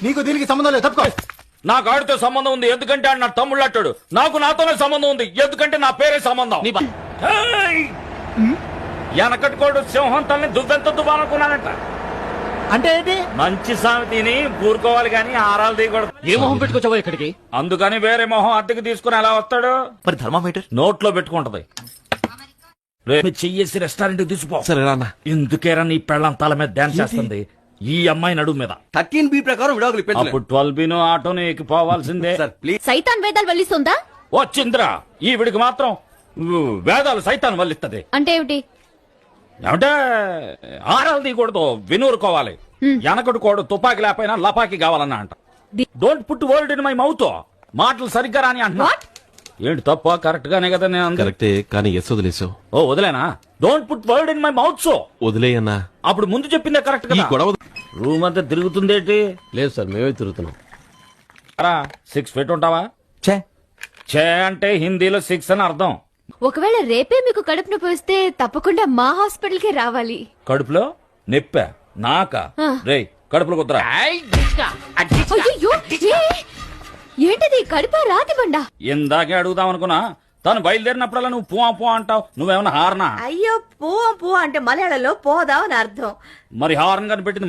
నీకు దీనికి సంబంధం లేదు, తప్పుకో. నాకు ఆడితో సంబంధం ఉంది ఎందుకంటే ఆడు నా తమ్ముళ్ళు అట్టాడు. నాకు నాతోనే సంబంధం ఉంది ఎందుకంటే నా పేరే సంబంధం. వెనకట్టుకోడు సింహం తల్ని దువ్వెంత దువ్వాలనుకున్నానంట. అంటే ఏంటి? మంచి సామెతీని ఊరుకోవాలి గాని ఆరాలు దిగకూడదు. ఏ మొహం పెట్టుకొచ్చావో ఇక్కడికి? అందుకని వేరే మొహం అద్దెకి తీసుకుని ఎలా వస్తాడు? మరి థర్మామీటర్ నోట్లో పెట్టుకుంటది. చెయ్యేసి రెస్టారెంట్ తీసుకో. సరే నాన్న. ఎందుకేరా నీ పెళ్ళం తల మీద డాన్స్ చేస్తుంది ఈ అమ్మాయి నడుము మీద? 13B ప్రకారం విడాకులు ఇప్పించలేదు. అప్పుడు 12B ఆటోని ఎక్కిపోవాల్సిందే. Sir please. సైతాన్ వేదాలు వల్లిస్తుందా? వచ్చిందిరా ఈవిడికి మాత్రం వేదాలు సైతాన్ వల్లిస్తుంది. అంటే ఏమిటి? ఏమంటే ఆరాలు తీయకూడదు, వినూరుకోవాలి. వెనకడు కోడు తుపాకి లేకపోయినా లపాకి కావాలన్నా అంట. Don't put word in my mouth. మాటలు సరిగ్గా రాని అంటున్నా. ఏంటి తప్ప? కరెక్ట్ గానే కదా నేను అంది. కరెక్టే కానీ ఎస్ వదిలేసావు. ఓ వదిలేనా? Don't put word in my mouth. So వదిలేయన్నా. అప్పుడు ముందు చెప్పిందే కరెక్ట్ ఈ కదా. గొడవ రూమ్ అంతా తిరుగుతుందేంటి? లేదు సార్, మేమే తిరుగుతున్నాం. 6 feet ఉంటావా? చే అంటే హిందీలో 6 అని అర్థం. ఒకవేళ రేపే మీకు కడుపు నొప్పి వస్తే తప్పకుండా మా హాస్పిటల్ కి రావాలి. కడుపులో నెప్ప నాక రే కడుపులో కుదరా. అయ్యయ్యో, ఏంటిది? కడుపా రాతి బండ? ఇందాకే అడుగుదాం అనుకున్నా. తను బయలుదేరినప్పుడల్లా నువ్వు పో అంటావు. నువ్వేమన్నా హార్నా? అయ్యో పువ్వు పువ్వు అంటే మలయాళంలో పోదాం అని అర్థం. మరి హార్న్ కనిపెట్టింది